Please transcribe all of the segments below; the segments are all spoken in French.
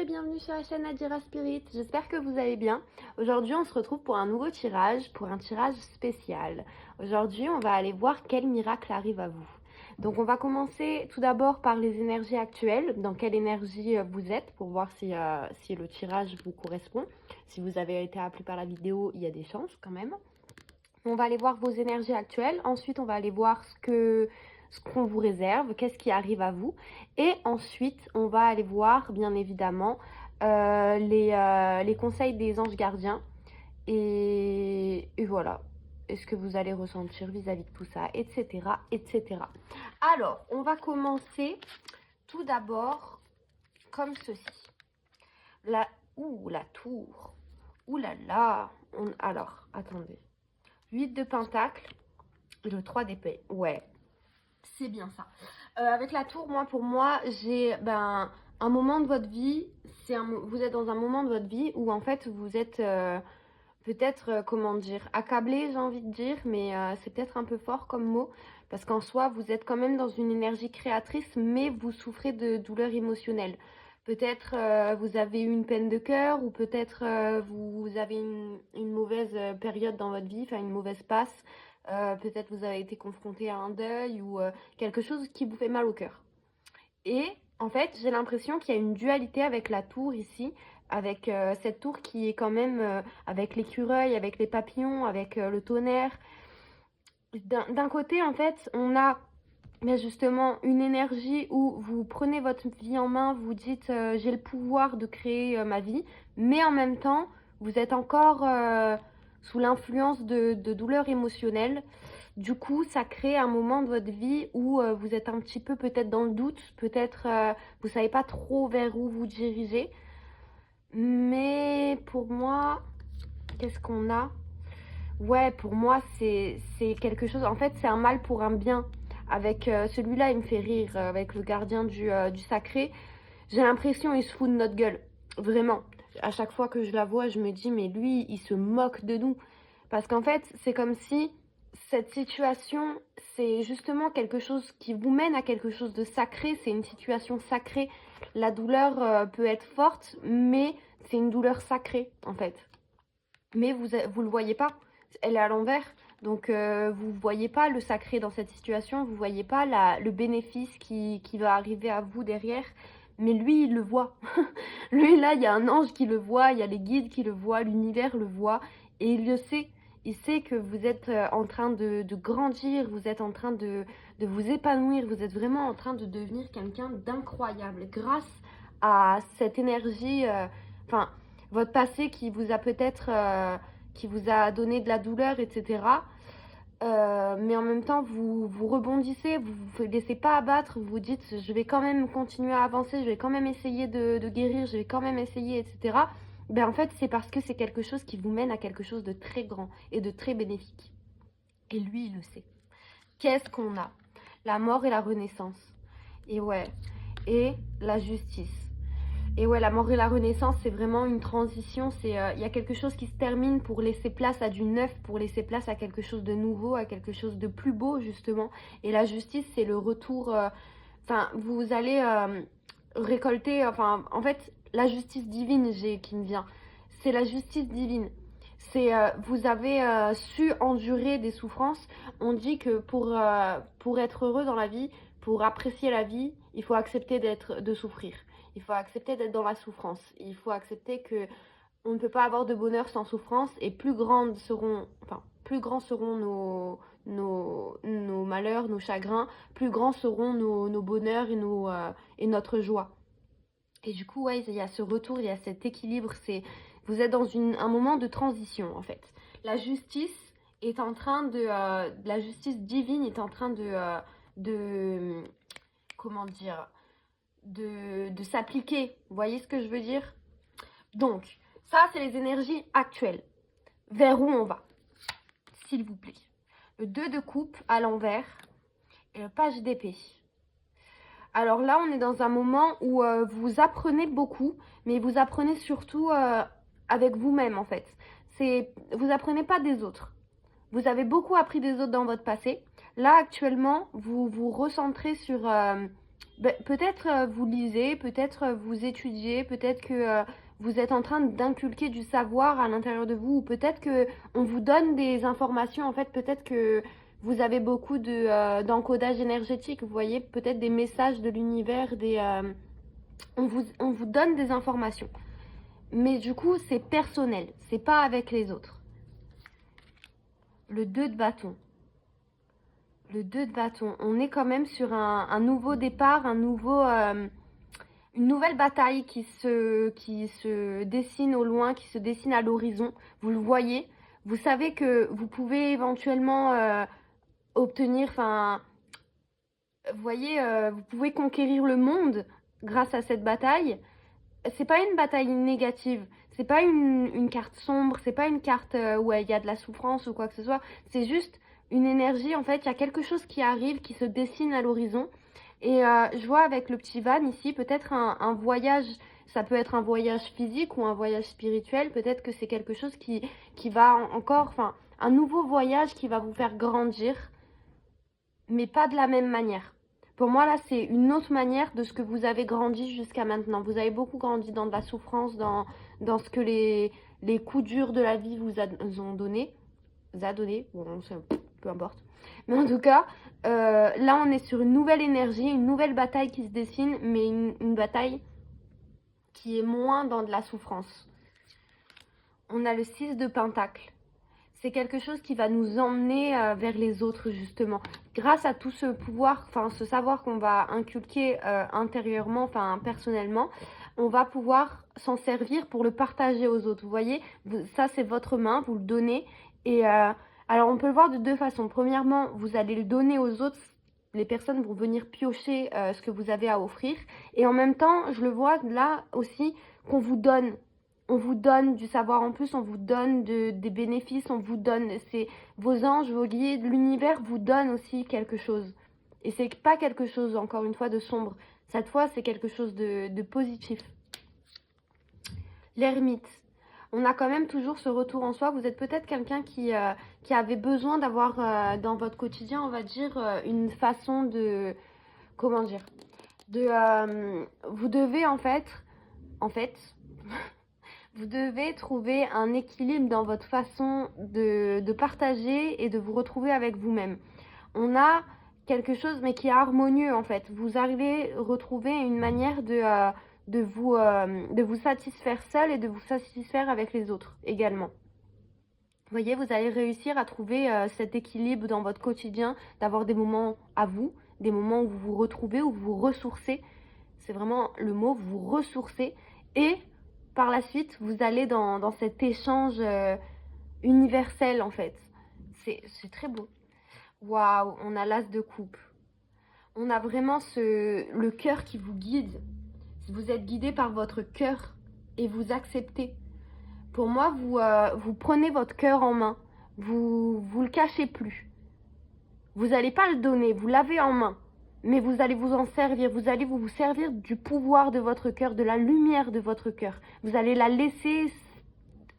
bienvenue sur la chaîne Nadira Spirit, j'espère que vous allez bien. Aujourd'hui on se retrouve pour un nouveau tirage, pour un tirage spécial. Aujourd'hui on va aller voir quel miracle arrive à vous. Donc on va commencer tout d'abord par les énergies actuelles, dans quelle énergie vous êtes, pour voir si le tirage vous correspond. Si vous avez été appelé par la vidéo, il y a des chances quand même. On va aller voir vos énergies actuelles, ensuite on va aller voir ce qu'on vous réserve, qu'est-ce qui arrive à vous. Et ensuite, on va aller voir, bien évidemment, les conseils des anges gardiens. Et voilà, est-ce que vous allez ressentir vis-à-vis de tout ça, etc., etc. Alors, on va commencer tout d'abord comme ceci. La tour. Ouh là là. Alors, attendez. 8 de pentacle, le 3 d'épée. Ouais, c'est bien ça. Avec la tour, pour moi, j'ai un moment de votre vie. Vous êtes dans un moment de votre vie où en fait vous êtes peut-être, comment dire, accablé, j'ai envie de dire, mais c'est peut-être un peu fort comme mot. Parce qu'en soi, vous êtes quand même dans une énergie créatrice, mais vous souffrez de douleurs émotionnelles. Peut-être vous avez eu une peine de cœur, ou peut-être vous avez une mauvaise période dans votre vie, enfin une mauvaise passe. Peut-être vous avez été confronté à un deuil ou quelque chose qui vous fait mal au cœur. Et en fait, j'ai l'impression qu'il y a une dualité avec la tour ici, avec cette tour qui est quand même avec l'écureuil, avec les papillons, avec le tonnerre. D'un côté, en fait, on a justement une énergie où vous prenez votre vie en main, vous dites j'ai le pouvoir de créer ma vie, mais en même temps, vous êtes encore sous l'influence de douleurs émotionnelles. Du coup, ça crée un moment de votre vie où vous êtes un petit peu peut-être dans le doute, peut-être vous savez pas trop vers où vous dirigez. Mais pour moi, qu'est-ce qu'on a? Ouais, pour moi, c'est quelque chose. En fait, c'est un mal pour un bien. Avec celui-là, il me fait rire. Avec le gardien du sacré, j'ai l'impression qu'il se fout de notre gueule. Vraiment. À chaque fois que je la vois, je me dis, mais lui, il se moque de nous. Parce qu'en fait, c'est comme si cette situation, c'est justement quelque chose qui vous mène à quelque chose de sacré. C'est une situation sacrée. La douleur peut être forte, mais c'est une douleur sacrée, en fait. Mais vous le voyez pas. Elle est à l'envers. Donc, vous ne voyez pas le sacré dans cette situation. Vous ne voyez pas le bénéfice qui va arriver à vous derrière. Mais lui, il le voit. Lui, là, il y a un ange qui le voit. Il y a les guides qui le voient. L'univers le voit. Et il le sait. Il sait que vous êtes en train de grandir. Vous êtes en train de vous épanouir. Vous êtes vraiment en train de devenir quelqu'un d'incroyable. Grâce à cette énergie... Enfin, votre passé qui vous a peut-être... qui vous a donné de la douleur, etc. Mais en même temps, vous rebondissez, vous ne vous laissez pas abattre, vous vous dites je vais quand même continuer à avancer, je vais quand même essayer de guérir, je vais quand même essayer, etc. En fait, c'est parce que c'est quelque chose qui vous mène à quelque chose de très grand et de très bénéfique. Et lui, il le sait. Qu'est-ce qu'on a? La mort et la renaissance. Et ouais, et la justice. Et ouais, la mort et la renaissance, c'est vraiment une transition. Il y a quelque chose qui se termine pour laisser place à du neuf, pour laisser place à quelque chose de nouveau, à quelque chose de plus beau, justement. Et la justice, c'est le retour... Enfin, vous allez récolter... Enfin, en fait, la justice divine qui me vient. C'est la justice divine. C'est vous avez su endurer des souffrances. On dit que pour être heureux dans la vie, pour apprécier la vie, il faut accepter de souffrir. Il faut accepter d'être dans la souffrance. Il faut accepter que on ne peut pas avoir de bonheur sans souffrance. Et plus grands seront nos malheurs, nos chagrins, plus grands seront nos bonheurs et notre joie. Et du coup, ouais, il y a ce retour, il y a cet équilibre. Vous êtes dans un moment de transition, en fait. La justice est en train la justice divine est en train comment dire, de s'appliquer. Vous voyez ce que je veux dire? Donc, ça, c'est les énergies actuelles. Vers où on va? S'il vous plaît. Le 2 de coupe à l'envers et le page d'épée. Alors là, on est dans un moment où vous apprenez beaucoup, mais vous apprenez surtout avec vous-même, en fait. Vous apprenez pas des autres. Vous avez beaucoup appris des autres dans votre passé. Là, actuellement, vous vous recentrez sur peut-être vous lisez, peut-être vous étudiez, peut-être que vous êtes en train d'inculquer du savoir à l'intérieur de vous, ou peut-être que on vous donne des informations, en fait, peut-être que vous avez beaucoup d'encodage énergétique, vous voyez, peut-être des messages de l'univers, on vous donne des informations. Mais du coup, c'est personnel, c'est pas avec les autres. Le 2 de bâton. Le 2 de bâton, on est quand même sur un nouveau départ, une nouvelle bataille qui se dessine au loin, qui se dessine à l'horizon. Vous le voyez, vous savez que vous pouvez éventuellement obtenir, enfin, vous voyez, vous pouvez conquérir le monde grâce à cette bataille. C'est pas une bataille négative, c'est pas une carte sombre, c'est pas une carte où il y a de la souffrance ou quoi que ce soit. C'est juste une énergie, en fait, il y a quelque chose qui arrive, qui se dessine à l'horizon. Et je vois avec le petit van ici, peut-être un voyage, ça peut être un voyage physique ou un voyage spirituel, peut-être que c'est quelque chose qui va encore, enfin, un nouveau voyage qui va vous faire grandir, mais pas de la même manière. Pour moi, là, c'est une autre manière de ce que vous avez grandi jusqu'à maintenant. Vous avez beaucoup grandi dans de la souffrance, dans ce que les coups durs de la vie vous ont donné. Vous a donné, bon, peu importe. Mais en tout cas, là, on est sur une nouvelle énergie, une nouvelle bataille qui se dessine, mais une bataille qui est moins dans de la souffrance. On a le 6 de Pentacle. C'est quelque chose qui va nous emmener vers les autres, justement. Grâce à tout ce pouvoir, enfin ce savoir qu'on va inculquer intérieurement, enfin personnellement, on va pouvoir s'en servir pour le partager aux autres. Vous voyez, ça c'est votre main, vous le donnez. Et alors on peut le voir de deux façons. Premièrement, vous allez le donner aux autres. Les personnes vont venir piocher ce que vous avez à offrir. Et en même temps, je le vois là aussi qu'on vous donne. On vous donne du savoir en plus, on vous donne des bénéfices, on vous donne, vos anges, vos guides, l'univers vous donne aussi quelque chose. Et c'est pas quelque chose, encore une fois, de sombre. Cette fois, c'est quelque chose de positif. L'ermite. On a quand même toujours ce retour en soi. Vous êtes peut-être quelqu'un qui avait besoin d'avoir dans votre quotidien, on va dire, une façon de... Comment dire vous devez en fait... Vous devez trouver un équilibre dans votre façon de partager et de vous retrouver avec vous-même. On a quelque chose mais qui est harmonieux en fait. Vous arrivez à retrouver une manière de vous satisfaire seul et de vous satisfaire avec les autres également. Vous voyez, vous allez réussir à trouver cet équilibre dans votre quotidien, d'avoir des moments à vous, des moments où vous vous retrouvez, où vous vous ressourcez. C'est vraiment le mot, vous vous ressourcez. Et par la suite, vous allez dans cet échange universel en fait. C'est très beau. Waouh, on a l'as de coupe. On a vraiment le cœur qui vous guide. Vous êtes guidé par votre cœur et vous acceptez. Pour moi, vous prenez votre cœur en main. Vous le cachez plus. Vous n'allez pas le donner, vous l'avez en main. Mais vous allez vous en servir, vous allez vous servir du pouvoir de votre cœur, de la lumière de votre cœur. Vous allez la laisser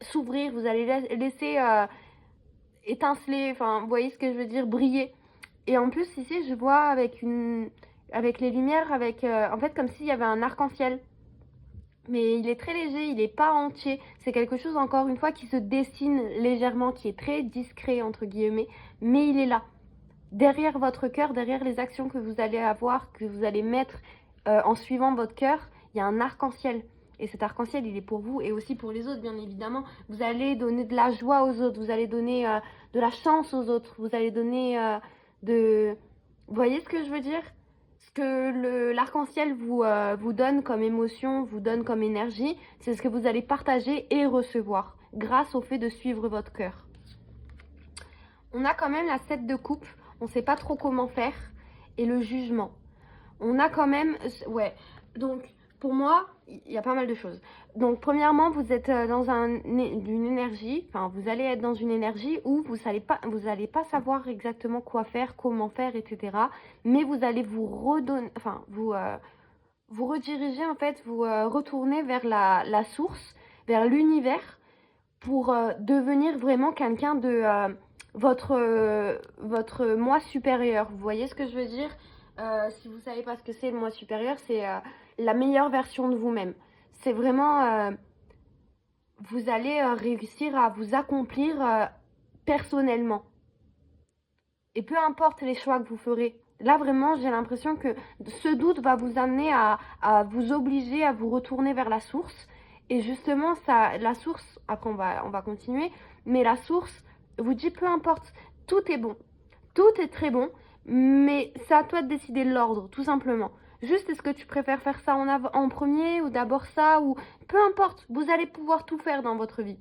s'ouvrir, vous allez laisser étinceler, enfin, vous voyez ce que je veux dire, briller. Et en plus, ici, je vois avec les lumières, en fait, comme s'il y avait un arc-en-ciel. Mais il est très léger, il n'est pas entier. C'est quelque chose, encore une fois, qui se dessine légèrement, qui est très discret, entre guillemets, mais il est là. Derrière votre cœur, derrière les actions que vous allez avoir, que vous allez mettre en suivant votre cœur, il y a un arc-en-ciel. Et cet arc-en-ciel, il est pour vous et aussi pour les autres, bien évidemment. Vous allez donner de la joie aux autres, vous allez donner de la chance aux autres, vous allez donner Vous voyez ce que je veux dire? Ce que l'arc-en-ciel vous donne comme émotion, vous donne comme énergie, c'est ce que vous allez partager et recevoir grâce au fait de suivre votre cœur. On a quand même la 7 de coupe. On ne sait pas trop comment faire. Et le jugement. On a quand même... Ouais. Donc, pour moi, il y a pas mal de choses. Donc, premièrement, vous êtes dans une énergie. Enfin, vous allez être dans une énergie où vous allez pas savoir exactement quoi faire, comment faire, etc. Mais vous allez vous redonner... Enfin, vous rediriger, en fait, vous retourner vers la source, vers l'univers pour devenir vraiment quelqu'un de... votre moi supérieur, vous voyez ce que je veux dire? Si vous savez pas ce que c'est le moi supérieur, c'est la meilleure version de vous-même. C'est vraiment, vous allez réussir à vous accomplir personnellement. Et peu importe les choix que vous ferez. Là, vraiment, j'ai l'impression que ce doute va vous amener à vous obliger à vous retourner vers la source. Et justement, ça, la source, après on va continuer, mais la source vous dit peu importe, tout est bon. Tout est très bon, mais c'est à toi de décider de l'ordre, tout simplement. Juste, est-ce que tu préfères faire ça en premier ou d'abord ça ou peu importe, vous allez pouvoir tout faire dans votre vie.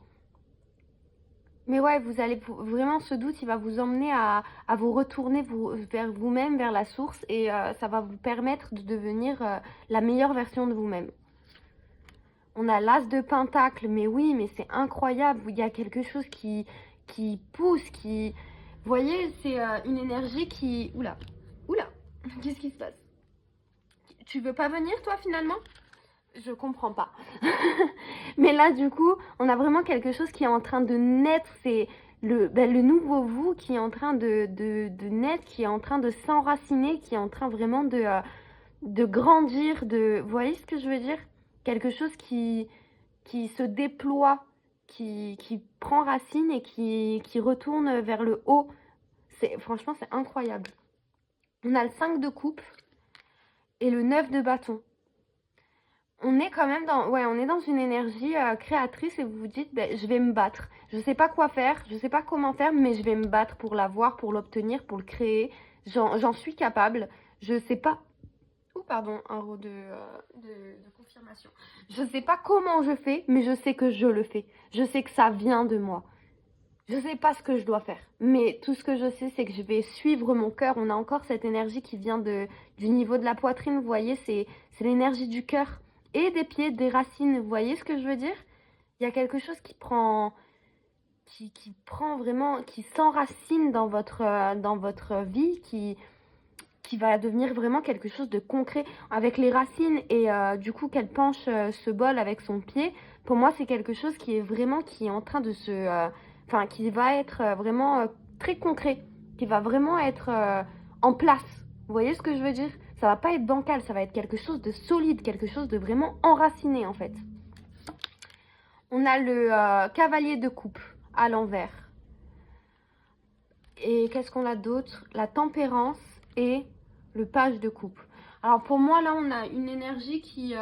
Mais ouais, vous allez vraiment, ce doute, il va vous emmener à vous retourner vers vous-même, vers la source, et ça va vous permettre de devenir la meilleure version de vous-même. On a l'as de pentacle, mais oui, mais c'est incroyable. Il y a quelque chose qui pousse, qui... Vous voyez, c'est une énergie qui... Oula, oula, qu'est-ce qui se passe? Tu veux pas venir, toi, finalement? Je comprends pas. Mais là, du coup, on a vraiment quelque chose qui est en train de naître. C'est le nouveau vous qui est en train de naître, qui est en train de s'enraciner, qui est en train vraiment de grandir. Vous voyez ce que je veux dire? Quelque chose qui se déploie, qui prend racine et qui retourne vers le haut. Franchement, c'est incroyable. On a le 5 de coupe et le 9 de bâton. On est quand même on est dans une énergie créatrice et vous vous dites, ben, je vais me battre. Je sais pas quoi faire, je sais pas comment faire, mais je vais me battre pour l'avoir, pour l'obtenir, pour le créer. J'en suis capable. Je sais pas. Oh, pardon, un rot de confirmation. Je sais pas comment je fais, mais je sais que je le fais. Je sais que ça vient de moi. Je sais pas ce que je dois faire, mais tout ce que je sais, c'est que je vais suivre mon cœur. On a encore cette énergie qui vient du niveau de la poitrine, vous voyez, c'est l'énergie du cœur et des pieds, des racines. Vous voyez ce que je veux dire? Il y a quelque chose qui prend vraiment, qui s'enracine dans votre vie, qui va devenir vraiment quelque chose de concret avec les racines et du coup qu'elle penche ce bol avec son pied. Pour moi, c'est quelque chose qui est en train de qui va être vraiment très concret, qui va vraiment être en place. Vous voyez ce que je veux dire? Ça va pas être bancal, ça va être quelque chose de solide, quelque chose de vraiment enraciné en fait. On a le cavalier de coupe à l'envers. Et qu'est-ce qu'on a d'autre? La tempérance et le page de coupe. Alors pour moi, là, on a une énergie qui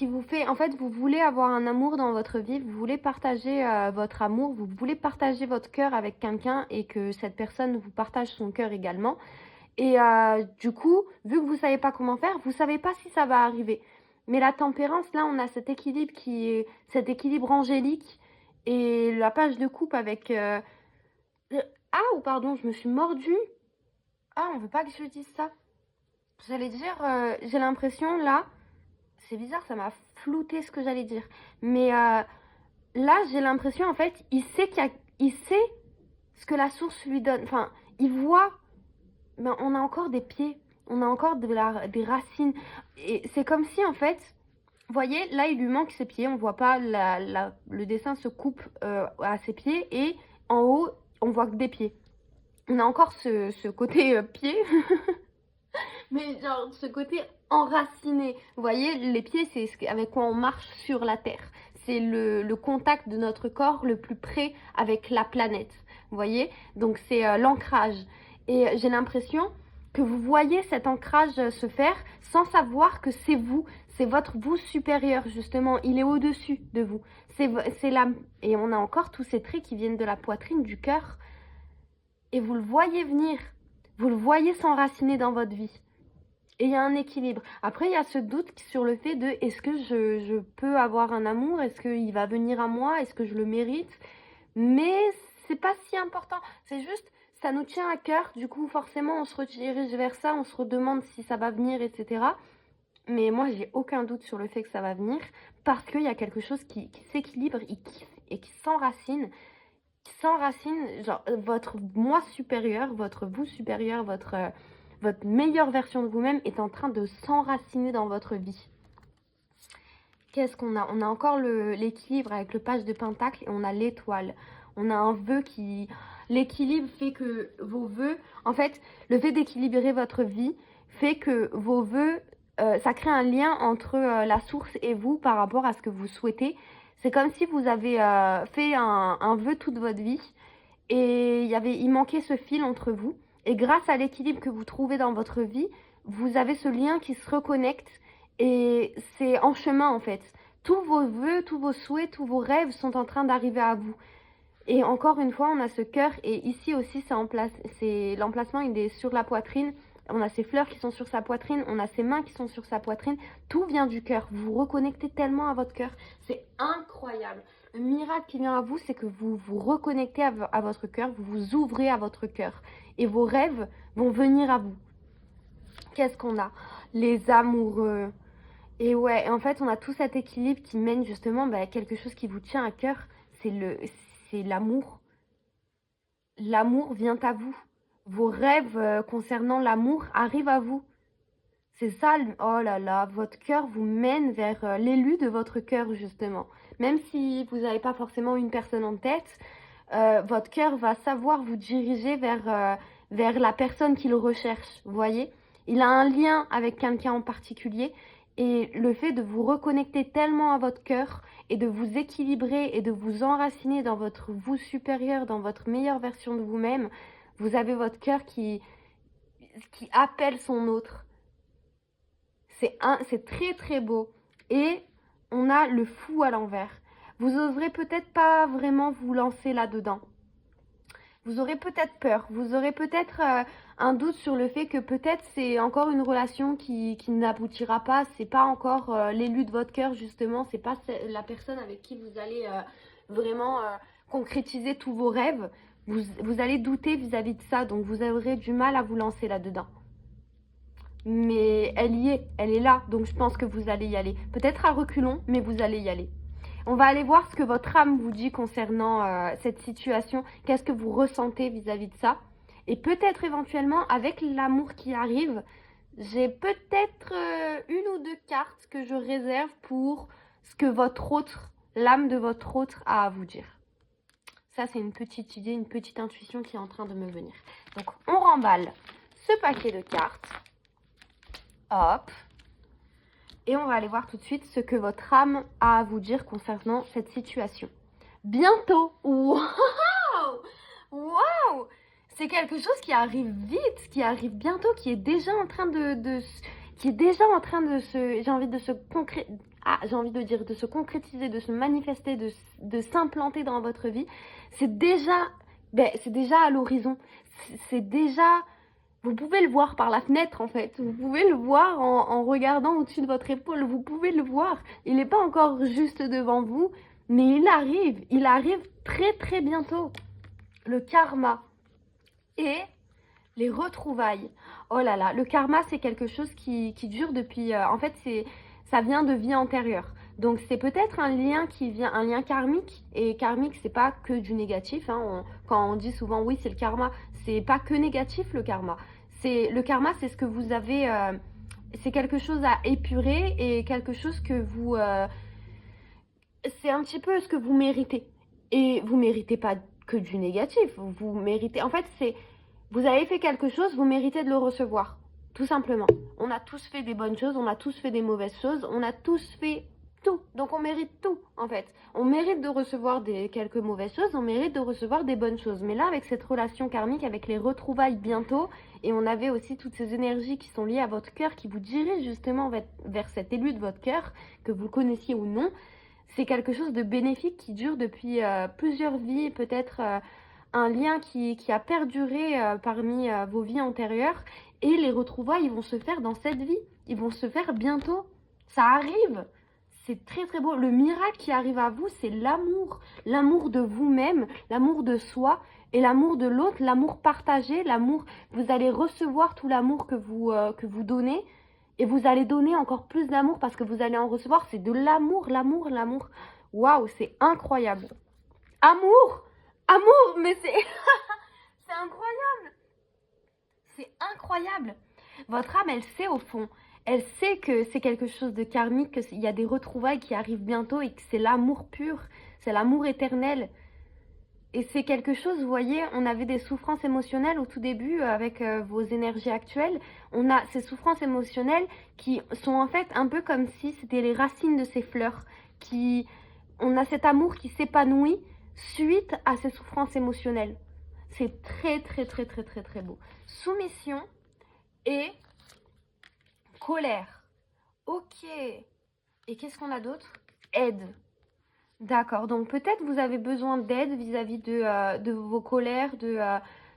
vous fait... En fait, vous voulez avoir un amour dans votre vie, vous voulez partager votre amour, vous voulez partager votre cœur avec quelqu'un et que cette personne vous partage son cœur également. Et du coup, vu que vous ne savez pas comment faire, vous ne savez pas si ça va arriver. Mais la tempérance, là, on a cet équilibre cet équilibre angélique et la page de coupe avec... Ah, ou pardon, je me suis mordue. Ah, on veut pas que je dise ça. J'allais dire, j'ai l'impression, là, c'est bizarre, ça m'a flouté ce que j'allais dire. Mais là, j'ai l'impression, en fait, il sait ce que la source lui donne. Enfin, il voit, ben, on a encore des pieds, on a encore des racines. Et c'est comme si, en fait, vous voyez, là, il lui manque ses pieds. On voit pas, le dessin se coupe à ses pieds. Et en haut, on voit que des pieds. On a encore ce côté pied. Mais genre, ce côté enraciné. Vous voyez, les pieds, c'est avec quoi on marche sur la Terre. C'est le contact de notre corps le plus près avec la planète. Vous voyez? Donc, c'est l'ancrage. Et j'ai l'impression que vous voyez cet ancrage se faire sans savoir que c'est vous. C'est votre vous supérieur, justement. Il est au-dessus de vous. C'est là. Et on a encore tous ces traits qui viennent de la poitrine, du cœur. Et vous le voyez venir. Vous le voyez s'enraciner dans votre vie. Et il y a un équilibre. Après, il y a ce doute sur le fait de est-ce que je peux avoir un amour? Est-ce qu'il va venir à moi? Est-ce que je le mérite? Mais c'est pas si important. C'est juste, ça nous tient à cœur. Du coup, forcément, on se redirige vers ça. On se redemande si ça va venir, etc. Mais moi, j'ai aucun doute sur le fait que ça va venir. Parce qu'il y a quelque chose qui s'équilibre et qui s'enracine. Genre, votre moi supérieur, votre vous supérieur, votre meilleure version de vous-même est en train de s'enraciner dans votre vie. Qu'est-ce qu'on a? On a encore l'équilibre avec le page de pentacle et on a l'étoile. On a un vœu qui L'équilibre fait que vos vœux, en fait, le fait d'équilibrer votre vie fait que vos vœux, ça crée un lien entre la source et vous par rapport à ce que vous souhaitez. C'est comme si vous avez fait un vœu toute votre vie et il manquait ce fil entre vous. Et grâce à l'équilibre que vous trouvez dans votre vie, vous avez ce lien qui se reconnecte et c'est en chemin en fait. Tous vos vœux, tous vos souhaits, tous vos rêves sont en train d'arriver à vous. Et encore une fois, on a ce cœur et ici aussi, c'est l'emplacement, il est sur la poitrine. On a ces fleurs qui sont sur sa poitrine, on a ses mains qui sont sur sa poitrine. Tout vient du cœur. Vous vous reconnectez tellement à votre cœur. C'est incroyable. Le miracle qui vient à vous, c'est que vous vous reconnectez à votre cœur, vous vous ouvrez à votre cœur. Et vos rêves vont venir à vous. Qu'est-ce qu'on a? Les amoureux. Et ouais, en fait, on a tout cet équilibre qui mène justement à quelque chose qui vous tient à cœur. C'est l'amour. L'amour vient à vous. Vos rêves concernant l'amour arrivent à vous. C'est ça, oh là là, votre cœur vous mène vers l'élu de votre cœur justement. Même si vous n'avez pas forcément une personne en tête, votre cœur va savoir vous diriger vers la personne qu'il recherche, vous voyez. Il a un lien avec quelqu'un en particulier et le fait de vous reconnecter tellement à votre cœur et de vous équilibrer et de vous enraciner dans votre vous supérieur, dans votre meilleure version de vous-même, vous avez votre cœur qui appelle son autre. C'est très très beau. Et on a le fou à l'envers. Vous oserez peut-être pas vraiment vous lancer là-dedans. Vous aurez peut-être peur. Vous aurez peut-être un doute sur le fait que peut-être c'est encore une relation qui n'aboutira pas. C'est pas encore l'élu de votre cœur justement. C'est pas la personne avec qui vous allez vraiment concrétiser tous vos rêves. Vous allez douter vis-à-vis de ça. Donc vous aurez du mal à vous lancer là-dedans. Mais elle y est, elle est là, donc je pense que vous allez y aller. Peut-être à reculons, mais vous allez y aller. On va aller voir ce que votre âme vous dit concernant cette situation. Qu'est-ce que vous ressentez vis-à-vis de ça? Et peut-être éventuellement, avec l'amour qui arrive, j'ai peut-être une ou deux cartes que je réserve pour ce que l'âme de votre autre a à vous dire. Ça, c'est une petite idée, une petite intuition qui est en train de me venir. Donc, on remballe ce paquet de cartes. Hop. Et on va aller voir tout de suite ce que votre âme a à vous dire concernant cette situation. Bientôt. Waouh! Waouh! C'est quelque chose qui arrive vite, qui arrive bientôt, qui est déjà en train de se, j'ai envie de se concrétiser, de se manifester, de s'implanter dans votre vie. C'est déjà à l'horizon. C'est déjà, vous pouvez le voir par la fenêtre en fait. Vous pouvez le voir en regardant au-dessus de votre épaule. Vous pouvez le voir. Il n'est pas encore juste devant vous, mais il arrive. Il arrive très très bientôt. Le karma et les retrouvailles. Oh là là, le karma c'est quelque chose qui dure depuis... en fait, ça vient de vie antérieure. Donc c'est peut-être un lien un lien karmique. Et karmique, c'est pas que du négatif. Hein. Quand on dit souvent oui, c'est le karma, c'est pas que négatif le karma. Le karma, c'est ce que vous avez... c'est quelque chose à épurer et quelque chose que vous... c'est un petit peu ce que vous méritez. Et vous méritez pas que du négatif. Vous méritez... En fait, vous avez fait quelque chose, vous méritez de le recevoir. Tout simplement. On a tous fait des bonnes choses, on a tous fait des mauvaises choses, on a tous fait tout. Donc on mérite tout, en fait. On mérite de recevoir quelques mauvaises choses, on mérite de recevoir des bonnes choses. Mais là, avec cette relation karmique, avec les retrouvailles bientôt, et on avait aussi toutes ces énergies qui sont liées à votre cœur, qui vous dirigent justement vers cet élu de votre cœur, que vous connaissiez ou non, c'est quelque chose de bénéfique qui dure depuis plusieurs vies, peut-être... un lien qui a perduré parmi vos vies antérieures et les retrouvailles, ils vont se faire dans cette vie. Ils vont se faire bientôt. Ça arrive. C'est très très beau. Le miracle qui arrive à vous, c'est l'amour. L'amour de vous-même, l'amour de soi et l'amour de l'autre, l'amour partagé, l'amour... Vous allez recevoir tout l'amour que vous donnez et vous allez donner encore plus d'amour parce que vous allez en recevoir. C'est de l'amour, l'amour, l'amour. Waouh, c'est incroyable. Amour! Amour, mais c'est c'est incroyable. C'est incroyable. Votre âme, elle sait au fond. Elle sait que c'est quelque chose de karmique, qu'il y a des retrouvailles qui arrivent bientôt et que c'est l'amour pur, c'est l'amour éternel. Et c'est quelque chose, vous voyez, on avait des souffrances émotionnelles au tout début avec vos énergies actuelles. On a ces souffrances émotionnelles qui sont en fait un peu comme si c'était les racines de ces fleurs. On a cet amour qui s'épanouit suite à ces souffrances émotionnelles. C'est très, très, très, très, très, très beau. Soumission et colère. Ok. Et qu'est-ce qu'on a d'autre? Aide. D'accord, donc peut-être vous avez besoin d'aide vis-à-vis de vos colères,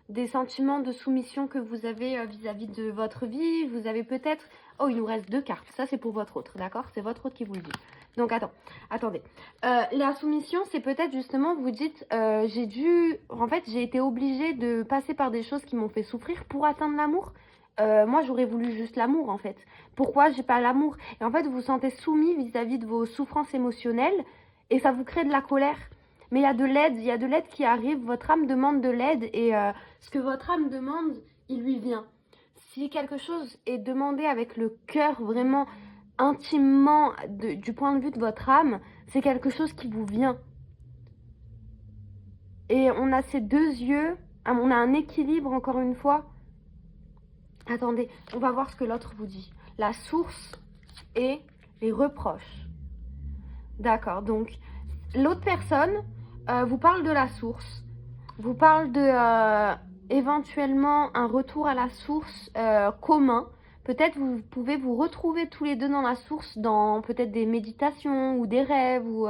des sentiments de soumission que vous avez vis-à-vis de votre vie. Vous avez peut-être... Oh, il nous reste 2 cartes. Ça, c'est pour votre autre, d'accord? C'est votre autre qui vous le dit. Donc, attendez. La soumission, c'est peut-être justement, vous dites, En fait, j'ai été obligée de passer par des choses qui m'ont fait souffrir pour atteindre l'amour. Moi, j'aurais voulu juste l'amour, en fait. Pourquoi j'ai pas l'amour? Et en fait, vous vous sentez soumis vis-à-vis de vos souffrances émotionnelles. Et ça vous crée de la colère. Mais il y a de l'aide qui arrive, votre âme demande de l'aide et ce que votre âme demande, il lui vient. Si quelque chose est demandé avec le cœur vraiment intimement du point de vue de votre âme, c'est quelque chose qui vous vient. Et on a ces 2 yeux, on a un équilibre encore une fois. Attendez, on va voir ce que l'autre vous dit. La source et les reproches. D'accord, donc l'autre personne vous parle de la source, vous parle de éventuellement un retour à la source commun. Peut-être vous pouvez vous retrouver tous les deux dans la source, dans peut-être des méditations ou des rêves. Vous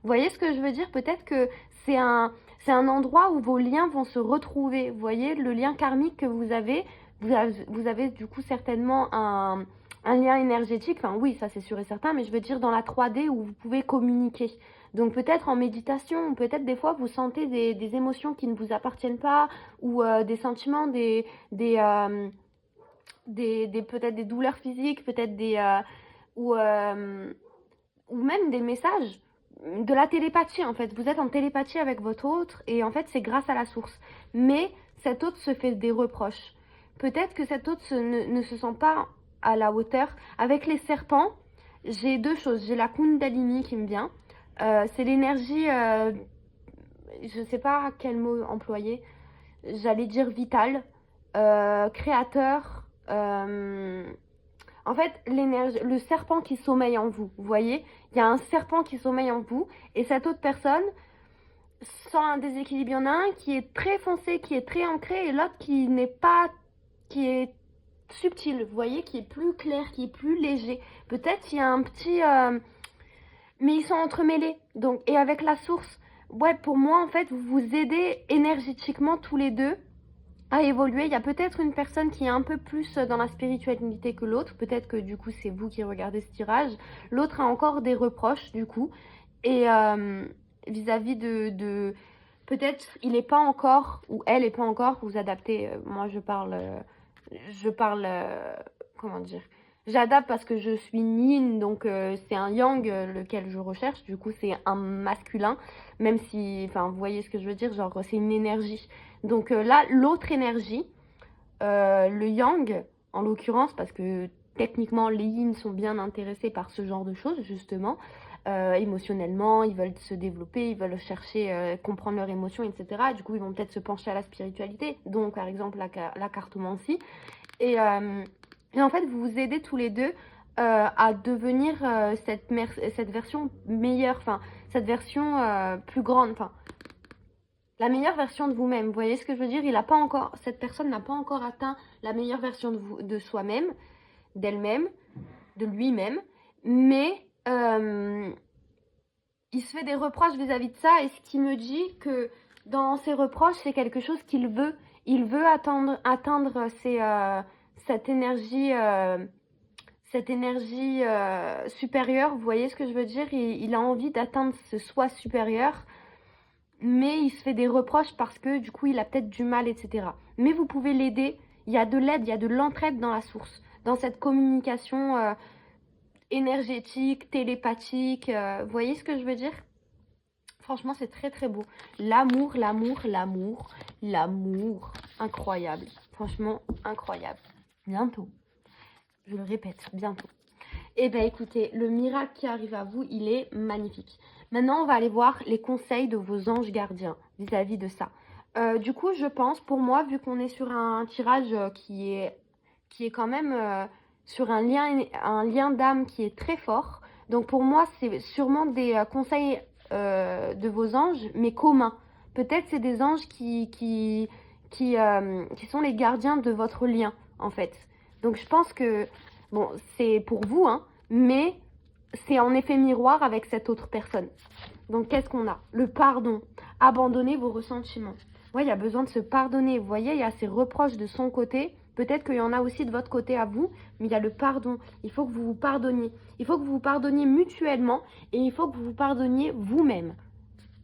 voyez ce que je veux dire? Peut-être que c'est un endroit où vos liens vont se retrouver. Vous voyez, le lien karmique que vous avez du coup certainement un lien énergétique, enfin oui, ça c'est sûr et certain, mais je veux dire dans la 3D où vous pouvez communiquer. Donc peut-être en méditation, ou peut-être des fois vous sentez des émotions qui ne vous appartiennent pas, ou des sentiments, peut-être des douleurs physiques, peut-être ou même des messages, de la télépathie en fait. Vous êtes en télépathie avec votre autre, et en fait c'est grâce à la source. Mais cet autre se fait des reproches. Peut-être que cet autre ne se sent pas à la hauteur. Avec les serpents, j'ai 2 choses. J'ai la Kundalini qui me vient. C'est l'énergie, je ne sais pas quel mot employer. J'allais dire vital, créateur. En fait, le serpent qui sommeille en vous. Vous voyez, il y a un serpent qui sommeille en vous. Et cette autre personne sent un déséquilibre. Il y en a un qui est très foncé, qui est très ancré, et l'autre qui n'est pas... qui est subtil, vous voyez, qui est plus clair, qui est plus léger. Peut-être il y a un petit... mais ils sont entremêlés. Donc, et avec la source, ouais, pour moi, en fait, vous vous aidez énergétiquement tous les deux à évoluer. Il y a peut-être une personne qui est un peu plus dans la spiritualité que l'autre. Peut-être que du coup, c'est vous qui regardez ce tirage. L'autre a encore des reproches, du coup. Et vis-à-vis de... Peut-être il n'est pas encore, ou elle n'est pas encore, vous adaptez. Moi, je parle... comment dire, j'adapte parce que je suis yin, donc c'est un yang lequel je recherche, du coup c'est un masculin, même si, enfin vous voyez ce que je veux dire, genre c'est une énergie. Donc là, l'autre énergie, le yang en l'occurrence, parce que techniquement les yin sont bien intéressés par ce genre de choses justement, émotionnellement, ils veulent se développer, ils veulent chercher, comprendre leurs émotions, etc. Du coup, ils vont peut-être se pencher à la spiritualité, donc par exemple la cartomancie. Et en fait, vous vous aidez tous les deux à devenir cette version meilleure, enfin, cette version plus grande, enfin, la meilleure version de vous-même. Vous voyez ce que je veux dire? Cette personne n'a pas encore atteint la meilleure version de soi-même, d'elle-même, de lui-même, mais il se fait des reproches vis-à-vis de ça, et ce qui me dit que dans ses reproches, c'est quelque chose qu'il veut. Il veut atteindre cette énergie supérieure. Vous voyez ce que je veux dire? Il a envie d'atteindre ce soi supérieur, mais il se fait des reproches parce que du coup, il a peut-être du mal, etc. Mais vous pouvez l'aider. Il y a de l'aide, il y a de l'entraide dans la source, dans cette communication énergétique, télépathique. Vous voyez ce que je veux dire? Franchement, c'est très très beau. L'amour, l'amour, l'amour, l'amour. Incroyable. Franchement, incroyable. Bientôt. Je le répète, bientôt. Eh bien écoutez, le miracle qui arrive à vous, il est magnifique. Maintenant, on va aller voir les conseils de vos anges gardiens vis-à-vis de ça. Du coup, je pense, pour moi, vu qu'on est sur un tirage qui est quand même sur un lien d'âme qui est très fort, donc pour moi, c'est sûrement des conseils de vos anges, mais communs. Peut-être c'est des anges qui sont les gardiens de votre lien, en fait. Donc je pense que, bon, c'est pour vous, hein, mais c'est en effet miroir avec cette autre personne. Donc qu'est-ce qu'on a? Le pardon. Abandonnez vos ressentiments. Ouais, il y a besoin de se pardonner. Vous voyez, il y a ces reproches de son côté. Peut-être qu'il y en a aussi de votre côté à vous, mais il y a le pardon. Il faut que vous vous pardonniez. Il faut que vous vous pardonniez mutuellement et il faut que vous vous pardonniez vous-même,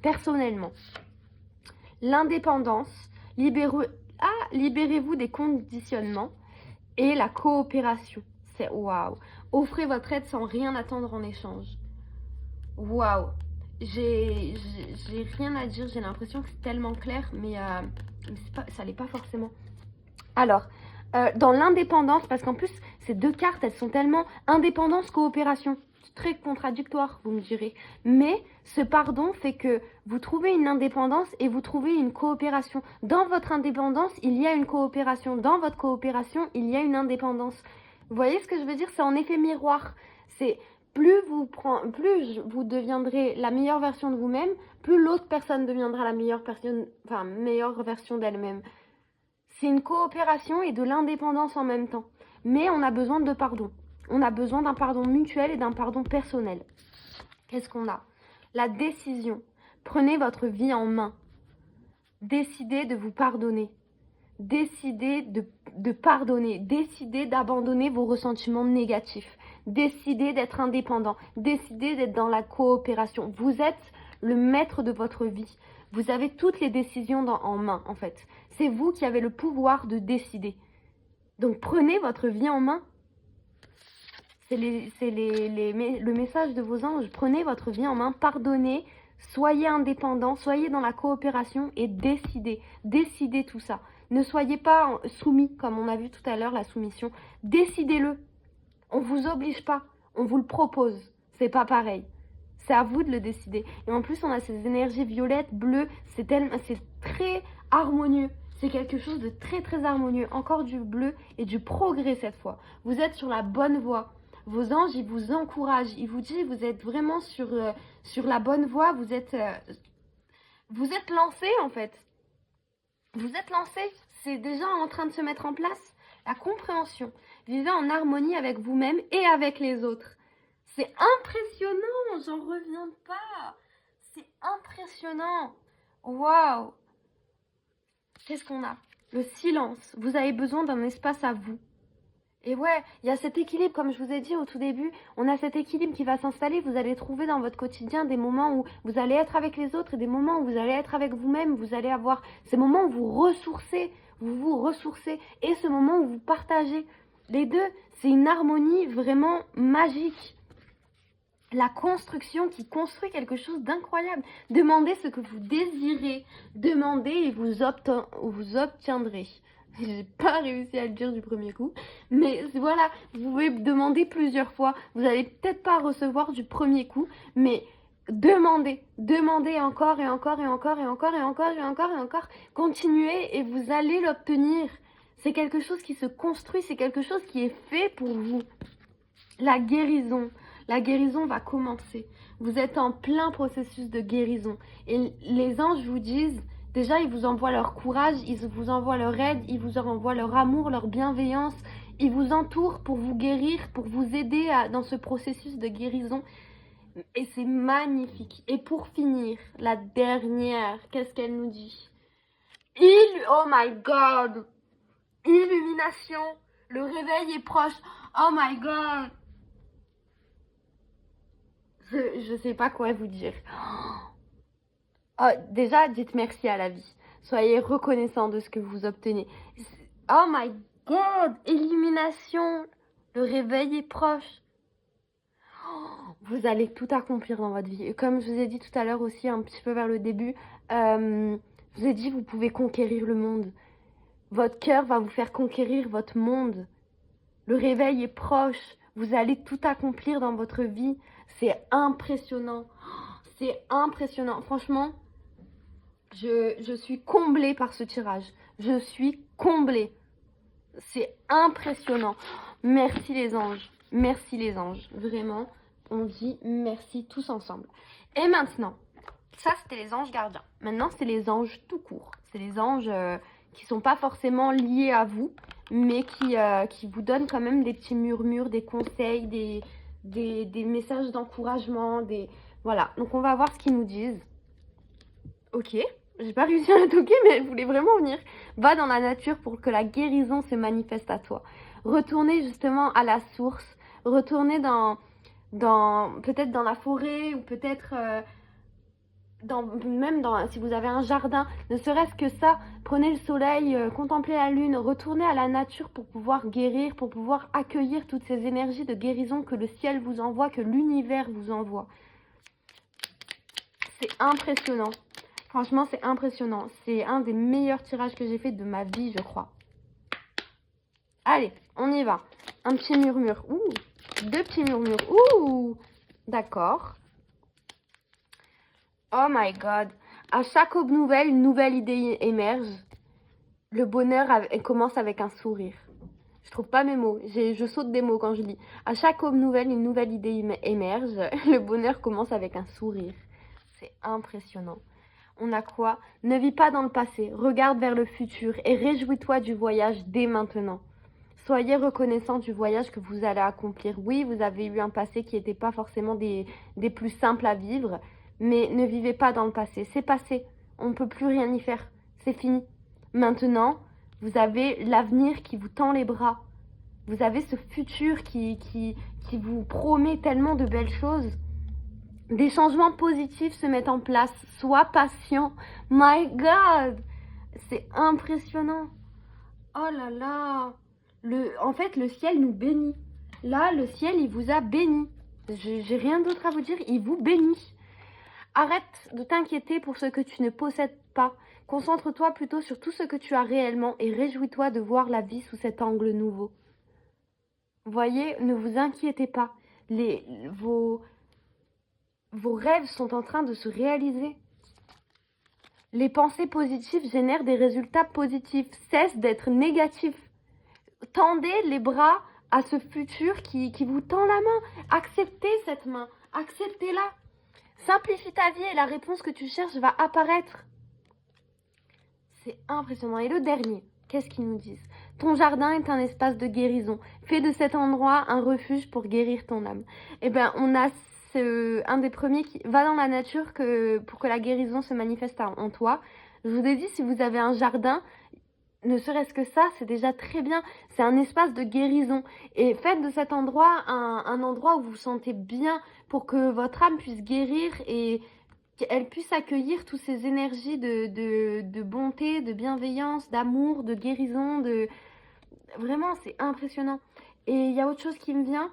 personnellement. L'indépendance, libérez-vous des conditionnements et la coopération. C'est waouh. Offrez votre aide sans rien attendre en échange. Waouh. J'ai rien à dire, j'ai l'impression que c'est tellement clair, mais ça l'est pas forcément. Alors, dans l'indépendance, parce qu'en plus, ces deux cartes, elles sont tellement indépendance, coopération. C'est très contradictoire, vous me direz. Mais ce pardon fait que vous trouvez une indépendance et vous trouvez une coopération. Dans votre indépendance, il y a une coopération. Dans votre coopération, il y a une indépendance. Vous voyez ce que je veux dire? C'est en effet miroir. C'est plus vous deviendrez la meilleure version de vous-même, plus l'autre personne deviendra la meilleure version d'elle-même. C'est une coopération et de l'indépendance en même temps. Mais on a besoin de pardon. On a besoin d'un pardon mutuel et d'un pardon personnel. Qu'est-ce qu'on a? La décision. Prenez votre vie en main. Décidez de vous pardonner. Décidez de pardonner. Décidez d'abandonner vos ressentiments négatifs. Décidez d'être indépendant. Décidez d'être dans la coopération. Vous êtes le maître de votre vie. Vous avez toutes les décisions en main, en fait. C'est vous qui avez le pouvoir de décider. Donc prenez votre vie en main. C'est le message de vos anges. Prenez votre vie en main, pardonnez, soyez indépendant, soyez dans la coopération et décidez. Décidez tout ça. Ne soyez pas soumis, comme on a vu tout à l'heure, la soumission. Décidez-le. On ne vous oblige pas, on vous le propose. C'est pas pareil. C'est à vous de le décider. Et en plus, on a ces énergies violettes, bleues. C'est très harmonieux. C'est quelque chose de très très harmonieux. Encore du bleu et du progrès cette fois. Vous êtes sur la bonne voie. Vos anges, ils vous encouragent. Ils vous disent, vous êtes vraiment sur la bonne voie. Vous êtes lancé en fait. Vous êtes lancé. C'est déjà en train de se mettre en place. La compréhension. Vivez en harmonie avec vous-même et avec les autres. C'est impressionnant, j'en reviens pas. C'est impressionnant. Waouh. Qu'est-ce qu'on a? Le silence. Vous avez besoin d'un espace à vous. Et ouais, il y a cet équilibre, comme je vous ai dit au tout début, on a cet équilibre qui va s'installer. Vous allez trouver dans votre quotidien des moments où vous allez être avec les autres et des moments où vous allez être avec vous-même. Vous allez avoir ces moments où vous vous ressourcez et ce moment où vous partagez. Les deux, c'est une harmonie vraiment magique. La construction qui construit quelque chose d'incroyable. Demandez ce que vous désirez. Demandez et vous obtiendrez. J'ai pas réussi à le dire du premier coup. Mais voilà, vous pouvez demander plusieurs fois. Vous allez peut-être pas recevoir du premier coup. Mais demandez. Demandez encore et encore et encore et encore et encore et encore et encore. Continuez et vous allez l'obtenir. C'est quelque chose qui se construit. C'est quelque chose qui est fait pour vous. La guérison. La guérison va commencer. Vous êtes en plein processus de guérison. Et les anges vous disent, déjà, ils vous envoient leur courage, ils vous envoient leur aide, ils vous envoient leur amour, leur bienveillance. Ils vous entourent pour vous guérir, pour vous aider dans ce processus de guérison. Et c'est magnifique. Et pour finir, la dernière, qu'est-ce qu'elle nous dit? Oh my God! Illumination. Le réveil est proche. Oh my God! Je sais pas quoi vous dire. Oh, déjà, dites merci à la vie. Soyez reconnaissant de ce que vous obtenez. Oh my God! Illumination! Le réveil est proche. Vous allez tout accomplir dans votre vie. Et comme je vous ai dit tout à l'heure aussi, un petit peu vers le début, je vous ai dit, vous pouvez conquérir le monde. Votre cœur va vous faire conquérir votre monde. Le réveil est proche. Vous allez tout accomplir dans votre vie. C'est impressionnant. C'est impressionnant. Franchement, je suis comblée par ce tirage. Je suis comblée. C'est impressionnant. Merci les anges. Merci les anges. Vraiment, on dit merci tous ensemble. Et maintenant, ça c'était les anges gardiens. Maintenant, c'est les anges tout court. C'est les anges qui sont pas forcément liés à vous, mais qui vous donnent quand même des petits murmures, des conseils, des messages d'encouragement. Voilà, donc on va voir ce qu'ils nous disent. Ok, j'ai pas réussi à la toquer, mais elle voulait vraiment venir. Va dans la nature pour que la guérison se manifeste à toi. Retournez justement à la source. Retournez peut-être dans la forêt ou peut-être si vous avez un jardin. Ne serait-ce que ça, prenez le soleil, contemplez la lune, retournez à la nature pour pouvoir guérir, pour pouvoir accueillir toutes ces énergies de guérison que le ciel vous envoie, que l'univers vous envoie. C'est impressionnant. Franchement, c'est impressionnant. C'est un des meilleurs tirages que j'ai fait de ma vie, je crois. Allez, on y va. Un petit murmure. Ouh, deux petits murmures. Ouh, d'accord. Oh my God. À chaque aube nouvelle, une nouvelle idée émerge. Le bonheur commence avec un sourire. Je trouve pas mes mots. Je saute des mots quand je lis. À chaque aube nouvelle, une nouvelle idée émerge. Le bonheur commence avec un sourire. C'est impressionnant. On a quoi? Ne vis pas dans le passé, regarde vers le futur et réjouis-toi du voyage dès maintenant. Soyez reconnaissant du voyage que vous allez accomplir. Oui, vous avez eu un passé qui n'était pas forcément des plus simples à vivre, mais ne vivez pas dans le passé. C'est passé, on ne peut plus rien y faire, c'est fini. Maintenant, vous avez l'avenir qui vous tend les bras. Vous avez ce futur qui vous promet tellement de belles choses. Des changements positifs se mettent en place. Sois patient. My God! C'est impressionnant. Oh là là! En fait, le ciel nous bénit. Là, le ciel, il vous a béni. J'ai rien d'autre à vous dire. Il vous bénit. Arrête de t'inquiéter pour ce que tu ne possèdes pas. Concentre-toi plutôt sur tout ce que tu as réellement et réjouis-toi de voir la vie sous cet angle nouveau. Voyez, ne vous inquiétez pas. Vos rêves sont en train de se réaliser. Les pensées positives génèrent des résultats positifs. Cesse d'être négatif. Tendez les bras à ce futur qui vous tend la main. Acceptez cette main. Acceptez-la. Simplifie ta vie et la réponse que tu cherches va apparaître. C'est impressionnant. Et le dernier, qu'est-ce qu'ils nous disent? Ton jardin est un espace de guérison. Fais de cet endroit un refuge pour guérir ton âme. Eh bien, on a un des premiers qui va dans la nature pour que la guérison se manifeste en toi. Je vous ai dit, si vous avez un jardin, ne serait-ce que ça, c'est déjà très bien. C'est un espace de guérison. Et faites de cet endroit un endroit où vous vous sentez bien pour que votre âme puisse guérir et qu'elle puisse accueillir toutes ces énergies de bonté, de bienveillance, d'amour, de guérison. Vraiment, c'est impressionnant. Et il y a autre chose qui me vient.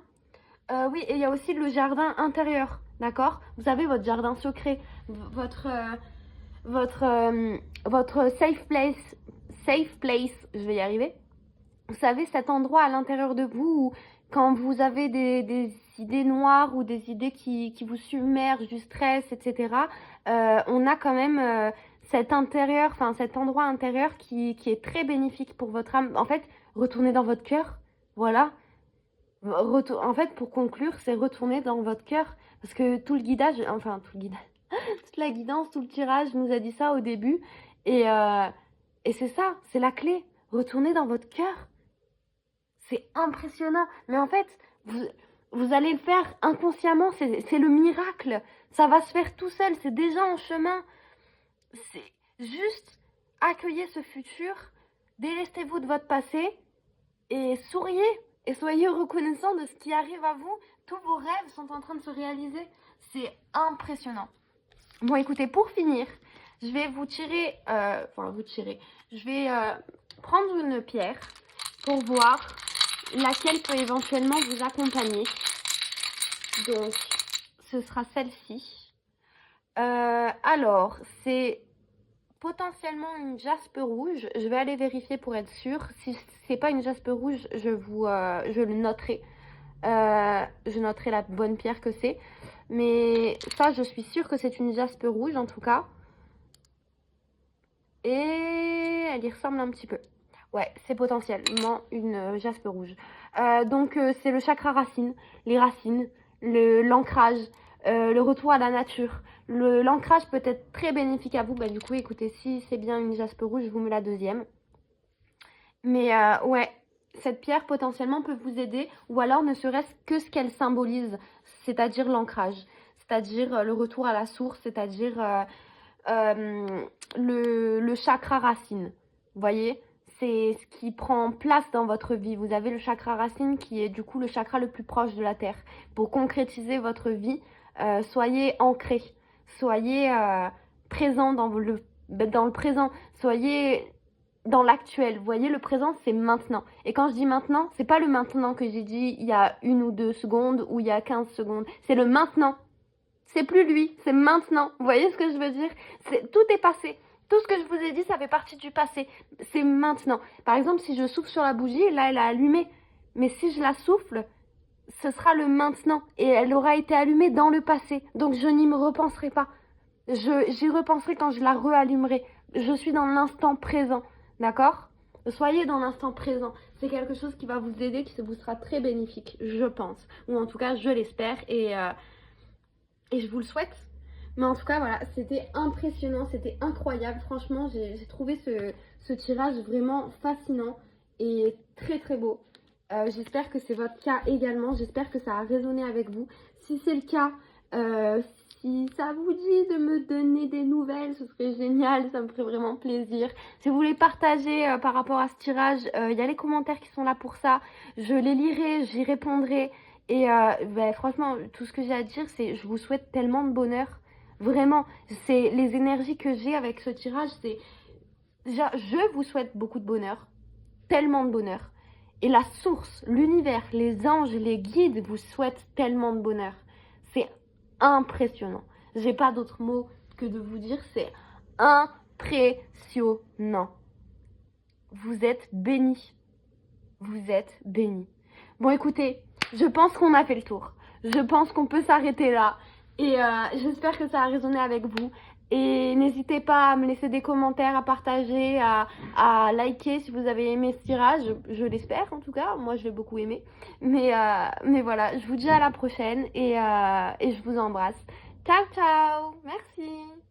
Oui, et il y a aussi le jardin intérieur, d'accord? Vous avez votre jardin secret, votre safe place, je vais y arriver. Vous savez, cet endroit à l'intérieur de vous où quand vous avez des idées noires ou des idées qui vous submergent, du stress, etc., on a quand même cet endroit intérieur qui est très bénéfique pour votre âme. En fait, retournez dans votre cœur, voilà. En fait, pour conclure, c'est retourner dans votre cœur. Parce que toute la guidance, tout le tirage nous a dit ça au début. Et c'est ça, c'est la clé. Retournez dans votre cœur. C'est impressionnant. Mais en fait, vous allez le faire inconsciemment. C'est le miracle. Ça va se faire tout seul. C'est déjà en chemin. C'est juste accueillez ce futur. Délestez-vous de votre passé. Et souriez. Et soyez reconnaissants de ce qui arrive à vous. Tous vos rêves sont en train de se réaliser. C'est impressionnant. Bon, écoutez, pour finir, je vais je vais prendre une pierre pour voir laquelle peut éventuellement vous accompagner. Donc, ce sera celle-ci. Alors, c'est potentiellement une jaspe rouge. Je vais aller vérifier pour être sûre. Si c'est pas une jaspe rouge, je le noterai Je noterai la bonne pierre que c'est. Mais ça, je suis sûre que c'est une jaspe rouge en tout cas. Et elle y ressemble un petit peu. Ouais, c'est potentiellement une jaspe rouge. Donc, c'est le chakra racine, les racines, l'ancrage, le retour à la nature. L'ancrage peut être très bénéfique à vous. Bah, du coup, écoutez, si c'est bien une jaspe rouge, je vous mets la deuxième. Mais ouais, cette pierre potentiellement peut vous aider, ou alors ne serait-ce que ce qu'elle symbolise, c'est-à-dire l'ancrage, c'est-à-dire le retour à la source, c'est-à-dire le chakra racine. Vous voyez, c'est ce qui prend place dans votre vie. Vous avez le chakra racine qui est du coup le chakra le plus proche de la terre. Pour concrétiser votre vie, soyez ancré, soyez présent dans le présent, soyez dans l'actuel. Vous voyez, le présent, c'est maintenant. Et quand je dis maintenant, c'est pas le maintenant que j'ai dit il y a 1 ou 2 secondes ou il y a 15 secondes. C'est le maintenant. C'est plus lui, c'est maintenant. Vous voyez ce que je veux dire? Tout est passé. Tout ce que je vous ai dit, ça fait partie du passé. C'est maintenant. Par exemple, si je souffle sur la bougie, là, elle a allumé. Mais si je la souffle, ce sera le maintenant. Et elle aura été allumée dans le passé. Donc, je n'y me repenserai pas. J'y repenserai quand je la reallumerai. Je suis dans l'instant présent. D'accord? Soyez dans l'instant présent. C'est quelque chose qui va vous aider, qui vous sera très bénéfique, je pense. Ou en tout cas, je l'espère. Et je vous le souhaite. Mais en tout cas, voilà, c'était impressionnant, c'était incroyable. Franchement, j'ai trouvé ce tirage vraiment fascinant et très très beau. J'espère que c'est votre cas également. J'espère que ça a résonné avec vous. Si c'est le cas, si ça vous dit de me donner des nouvelles, ce serait génial, ça me ferait vraiment plaisir. Si vous voulez partager par rapport à ce tirage, il y a les commentaires qui sont là pour ça. Je les lirai, j'y répondrai. Et franchement, tout ce que j'ai à dire, c'est je vous souhaite tellement de bonheur. Vraiment, c'est les énergies que j'ai avec ce tirage, c'est déjà, je vous souhaite beaucoup de bonheur, tellement de bonheur. Et la source, l'univers, les anges, les guides vous souhaitent tellement de bonheur. C'est impressionnant. J'ai pas d'autre mot que de vous dire, c'est impressionnant. Vous êtes bénis. Vous êtes bénis. Bon, écoutez, je pense qu'on a fait le tour. Je pense qu'on peut s'arrêter là. Et j'espère que ça a résonné avec vous. Et n'hésitez pas à me laisser des commentaires, à partager, à liker si vous avez aimé ce tirage. Je l'espère en tout cas. Moi, je l'ai beaucoup aimé. Mais voilà, je vous dis à la prochaine et je vous embrasse. Ciao, ciao. Merci.